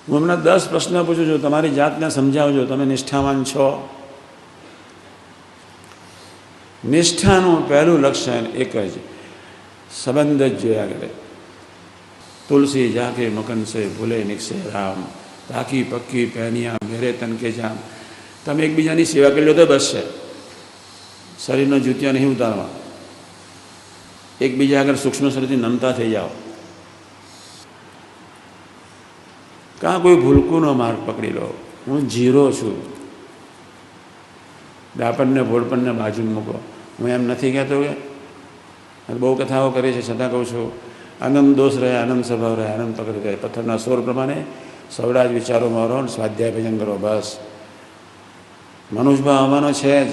હું હમણાં 10 પ્રશ્ન પૂછું છું, તમારી જાતને સમજાવજો તમે નિષ્ઠાવાન છો. નિષ્ઠાનું પહેલું લક્ષણ એક જ સંબંધ જ જોયા કરે. તુલસી જાકે મકન સે ભૂલે નિકસે રામ, તાકી પક્કી પહેનિયા મેરે તન કે જામ. તમે એકબીજાની સેવા કરી લો તો બસ છે. શરીરનો જૂતિયા નહીં ઉતારવા. એકબીજા આગળ સૂક્ષ્મ શરીરથી નમતા થઈ જાઓ. કાં કોઈ ભૂલકુનો માર્ગ પકડી લો. હું જીરો છું, ડાપણને ભોળપણને બાજુ મૂકો. હું એમ નથી કહેતો કે બહુ કથાઓ કરી છે, છતાં કહું છું, આનંદ દોષ રહે, આનંદ સ્વભાવ રહે, આનંદ પકડી રહે. પથ્થરના સોર પ્રમાણે સવડા જ વિચારોમાં રહો, સ્વાધ્યાય ભજન કરો, બસ. મનુષ્યભાવ આવવાનો છે જ,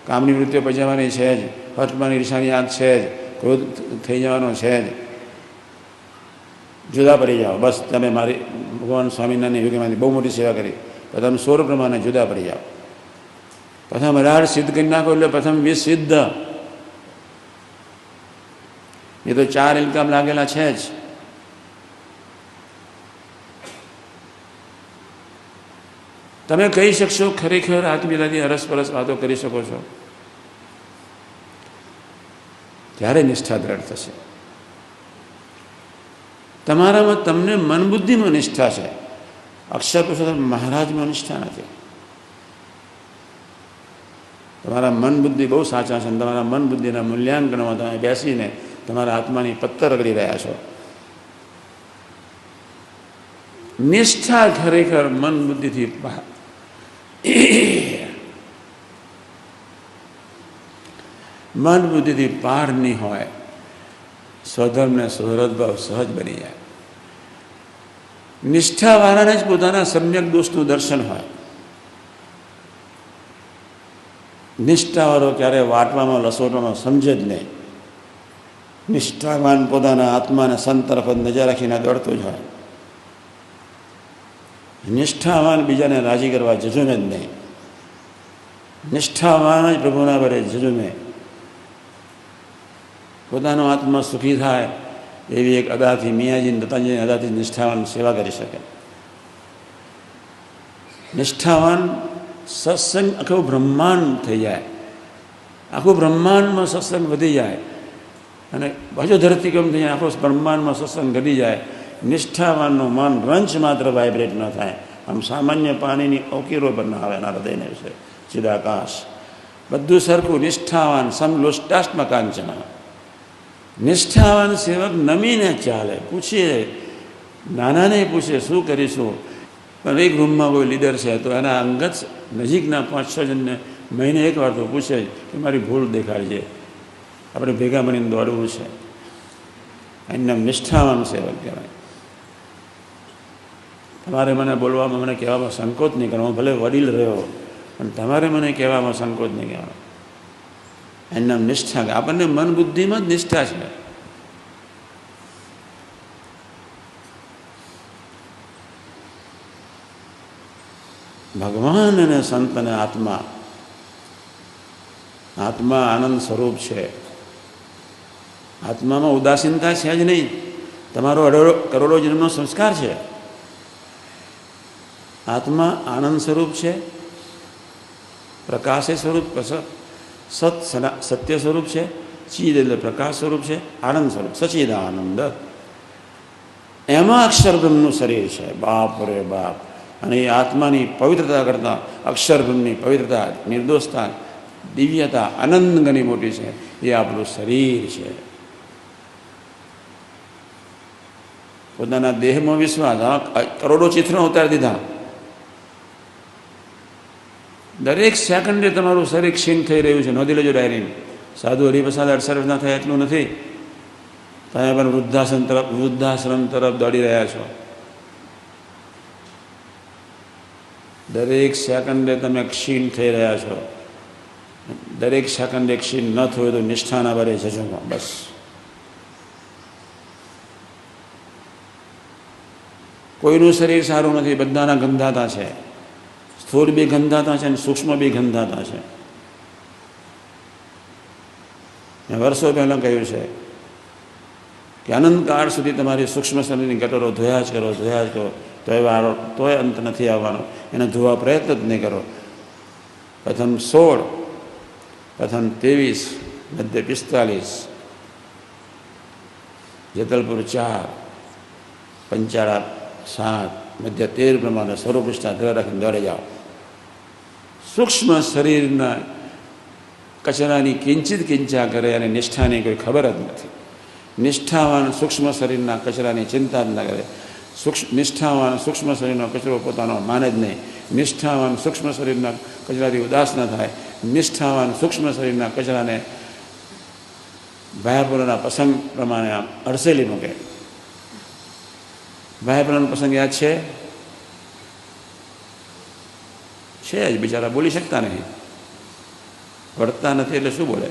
કામની વૃત્તિઓ પજાવવાની છે જ, હઠમાની ઈર્ષાની આંખ છે જ, ક્રોધ થઈ જવાનો છે જ. જુદા પડી જાઓ બસ. તમે મારી ભગવાન સ્વામિનારાયણ યોગીમાંથી બહુ મોટી સેવા કરી, પ્રથમ સોર પ્રમાણે જુદા પડી જાઓ. પ્રથમ 18 સિદ્ધ કરી નાખો એટલે પ્રથમ 20 સિદ્ધ. એ તો 4 ઇલકામ લાગેલા છે જ. તમે કહી શકશો ખરેખર આત્મીયતાથી અરસપરસ વાતો કરી શકો છો ત્યારે નિષ્ઠા દ્રઢ થશે. તમારામાં તમને મન બુદ્ધિમાં નિષ્ઠા છે, અક્ષર પુરુષોત્તમ મહારાજમાં નિષ્ઠા નથી. તમારા મન બુદ્ધિ બહુ સાચા છે અને તમારા મન બુદ્ધિના મૂલ્યાંકનમાં તમે બેસીને તમારા આત્માની પત્તર રગડી રહ્યા છો. નિષ્ઠા ખરેખર મન બુદ્ધિથી મન બુદ્ધિથી પારની હોય, સ્વધર્મને સુહૃદભાવ સહજ બની જાય. નિષ્ઠાવાળાને જ પોતાના સમ્યક દોષનું દર્શન હોય. નિષ્ઠાવાળો ક્યારે વાટવામાં લસોટવામાં સમજે જ નહીં. નિષ્ઠાવાન પોતાના આત્માને સંત તરફ જ નજર રાખીને દોડતું જ હોય. નિષ્ઠાવાન બીજાને રાજી કરવા જજુમે જ નહીં. નિષ્ઠાવાન જ પ્રભુના વરે જજુમે. પોતાનો આત્મા સુખી થાય એવી એક અદાથી મિયાજીને દત્તાજીની અદાથી નિષ્ઠાવાન સેવા કરી શકે. નિષ્ઠાવાન સત્સંગ આખું બ્રહ્માંડ થઈ જાય. આખું બ્રહ્માંડમાં સત્સંગ વધી જાય અને બાજુ ધરતી કેમ થઈ જાય, આખો બ્રહ્માંડમાં સત્સંગ ઘટી જાય. નિષ્ઠાવાનનું મન રંચ માત્ર વાઇબ્રેટ ન થાય. આમ સામાન્ય પાણીની ઓકીરો પર ના આવે એના હૃદયને વિશે ચિદાકાશ બધું સરખું. નિષ્ઠાવાન સમલોષ્ટાષ્ટમ કાંચના. નિષ્ઠાવાન સેવક નમીને ચાલે, પૂછીએ, નાનાને પૂછે શું કરીશું. પણ એક રૂમમાં કોઈ લીડર છે તો એના અંગત નજીકના 5-6 જણને મહિને એકવાર તો પૂછે કે મારી ભૂલ દેખાડજે, આપણે ભેગા મળીને દોડવું છે. એના નિષ્ઠાવાન સેવક કહેવાય. તમારે મને બોલવામાં, મને કહેવામાં સંકોચ નહીં કરવાનો. ભલે વડીલ રહ્યો પણ તમારે મને કહેવામાં સંકોચ નહીં કહેવાનો. એનું નામ નિષ્ઠા. આપણને મન બુદ્ધિમાં જ નિષ્ઠા છે. ભગવાન અને સંત અને આત્મા આનંદ સ્વરૂપ છે. આત્મામાં ઉદાસીનતા છે જ નહીં. તમારો કરોડો જન્મનો સંસ્કાર છે. આત્મા આનંદ સ્વરૂપ છે, પ્રકાશ સ્વરૂપ, સત્ય સ્વરૂપ છે, ચીદ એટલે પ્રકાશ સ્વરૂપ છે, આનંદ સ્વરૂપ, સચિદાનંદ. એમાં અક્ષરબ્રહ્મનું શરીર છે. બાપ રે બાપ. અને એ આત્માની પવિત્રતા કરતાં અક્ષરબ્રહ્મની પવિત્રતા, નિર્દોષતા, દિવ્યતા આનંદ ઘણી મોટી છે. એ આપણું શરીર છે. પોતાના દેહમાં વિશ્વાસ. કરોડો ચિત્રો ઉતારી દીધા. દરેક સેકન્ડે તમારું શરીર ક્ષીણ થઈ રહ્યું છે. નોંધી લેજો ડાયરી. સાધુ હરિપ્રસાદ 68 વર્ષના થયા એટલું નથી. તમે પણ વૃદ્ધાશ્રમ તરફ દોડી રહ્યા છો. દરેક સેકન્ડે તમે ક્ષીણ થઈ રહ્યા છો. દરેક સેકન્ડે ક્ષીણ ન થયું તો નિષ્ઠાના બરે જજો બસ. કોઈનું શરીર સારું નથી. બધાના ગંધાતા છે. સ્થૂળ બી ગંધાતા છે અને સૂક્ષ્મ બી ગંધાતા છે. મેં વર્ષો પહેલાં કહ્યું છે કે અનંતકાળ સુધી તમારી સૂક્ષ્મ શરીરની ગટરો ધોયા જ કરો. તોય અંત નથી આવવાનો. એને ધોવા પ્રયત્ન જ નહીં કરો. પ્રથમ 16, પ્રથમ 23, મધ્ય 45, જેતલપુર 4, પંચાળા 7, મધ્ય 13 પ્રમાણે સ્વરૂપનિષ્ઠા ગ્રહ રાખીને દોડે જાઓ. સૂક્ષ્મ શરીરના કચરાની કિંચિત કિંચા કરે અને નિષ્ઠાની કોઈ ખબર જ નથી. નિષ્ઠાવાન સૂક્ષ્મ શરીરના કચરાની ચિંતા જ ન કરે. નિષ્ઠાવાન સૂક્ષ્મ શરીરનો કચરો પોતાનો માને જ નહીં. નિષ્ઠાવાન સૂક્ષ્મ શરીરના કચરાથી ઉદાસ ન થાય. નિષ્ઠાવાન સૂક્ષ્મ શરીરના કચરાને ભાયાપુરાના પ્રસંગ પ્રમાણે આમ અડસેલી મૂકે. ભાયાપુરાનો પ્રસંગ યાદ છે જ, બિચારા બોલી શકતા નહીં, વળતા નથી એટલે શું બોલે.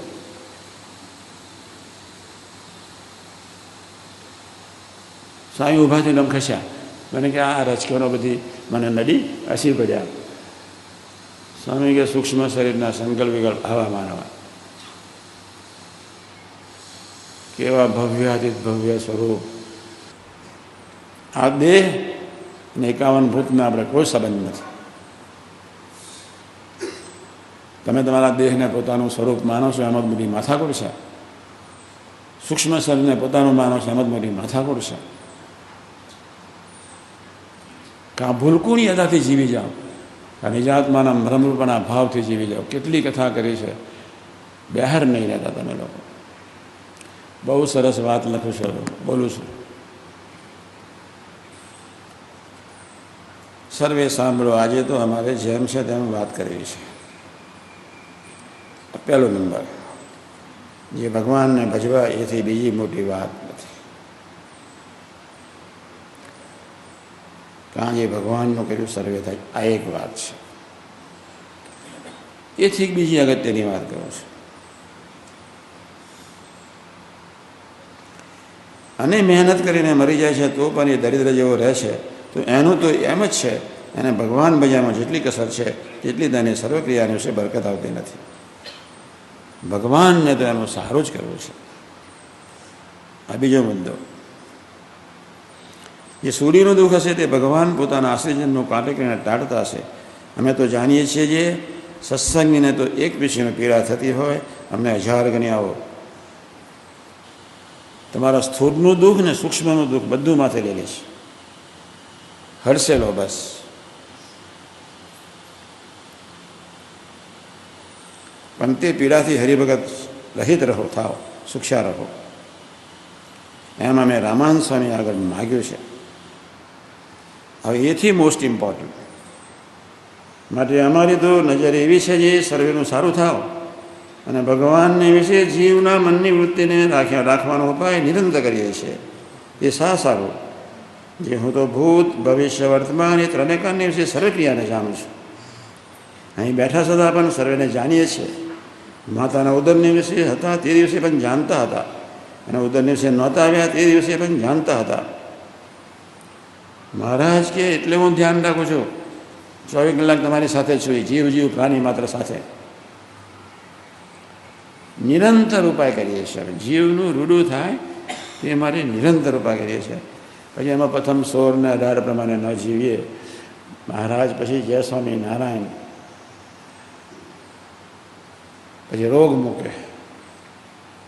સ્વામી ઊભા થઈને આમ ખસ્યા. મને કે આ રચકીઓનો બધી મને નડી હસી પડ્યા. સ્વામી કે સૂક્ષ્મ શરીરના સંકલ્પ વિકલ્પ આવા માનવા. કેવા ભવ્યાતીત ભવ્ય સ્વરૂપ. આ દેહ અને 51 ભૂતનો આપણે કોઈ સંબંધ નથી. તમે તમારા દેહને પોતાનું સ્વરૂપ માનો છો એમ જ બધી માથાકૂટ છે. સૂક્ષ્મ શરીરને પોતાનું માનો છો એમ જ મોટી માથાકૂટ છે. કાં ભૂલકુની અદાથી જીવી જાઓ, કાં નિજાત્માના ભ્રમરૂપના ભાવથી જીવી જાઓ. કેટલી કથા કરી છે, બહાર નહીં રહેતા તમે લોકો. બહુ સરસ વાત લખું છું, બોલું છું. સર્વે સાંભળો. આજે તો અમારે જેમ છે તેમ વાત કરવી છે. પહેલો નંબર, જે ભગવાનને ભજવા એથી બીજી મોટી વાત નથી. કારણ જે ભગવાનનું કર્યું સર્વે થાય, આ એક વાત છે. એથી બીજી અગત્યની વાત કરું છું. અને મહેનત કરીને મરી જાય છે તો પણ એ દરિદ્ર જેવો રહે છે, તો એનું તો એમ જ છે, એને ભગવાન ભજવામાં જેટલી કસર છે તેટલી તેની સર્વક્રિયાની વિશે બરકત આવતી નથી. ભગવાનને તો એનું સારું જ કરવું છે. આ બીજો મુદ્દો. જે સૂર્યનું દુઃખ હશે તે ભગવાન પોતાના આશ્રિતજનનું કાંટે કરીને ટાળતા હશે. અમે તો જાણીએ છીએ જે સત્સંગીને તો એક પીછીની પીડા થતી હોય, અમને 1000 ગણી આવો. તમારા સ્થૂળનું દુઃખ ને સૂક્ષ્મનું દુઃખ બધું માથે લઈ લઈશ. હરસેલો બસ. પણ તે પીડાથી હરિભગત રહિત રહો, થાવ, સુખ્યા રહો. એમ અમે રામાનંદ સ્વામી આગળ માગ્યું છે. હવે એથી મોસ્ટ ઇમ્પોર્ટન્ટ માટે અમારી તો નજર એવી છે જે સર્વેનું સારું થાવ અને ભગવાનને વિશે જીવના મનની વૃત્તિને રાખવાનો ઉપાય નિરંતર કરીએ છીએ. એ સારું જે હું તો ભૂત ભવિષ્ય વર્તમાન એ ત્રણેકાની વિશે સર્વક્રિયાને જાણું છું. અહીં બેઠા છતાં પણ સર્વેને જાણીએ છીએ. માતાના ઉદરની વિશે હતા તે દિવસે પણ જાણતા હતા, અને ઉદરની વિશે નહોતા આવ્યા તે દિવસે પણ જાણતા હતા. મહારાજ કે એટલે હું ધ્યાન રાખું છું, 24 કલાક તમારી સાથે છું, જીવ પ્રાણી માત્ર સાથે. નિરંતર ઉપાય કરીએ છીએ. જીવનું રૂડું થાય તે મારે નિરંતર ઉપાય કરીએ છીએ. પછી એમાં પ્રથમ 16 ને 18 પ્રમાણે ન જીવીએ. મહારાજ પછી જય સ્વામી નારાયણ, પછી રોગ મૂકે.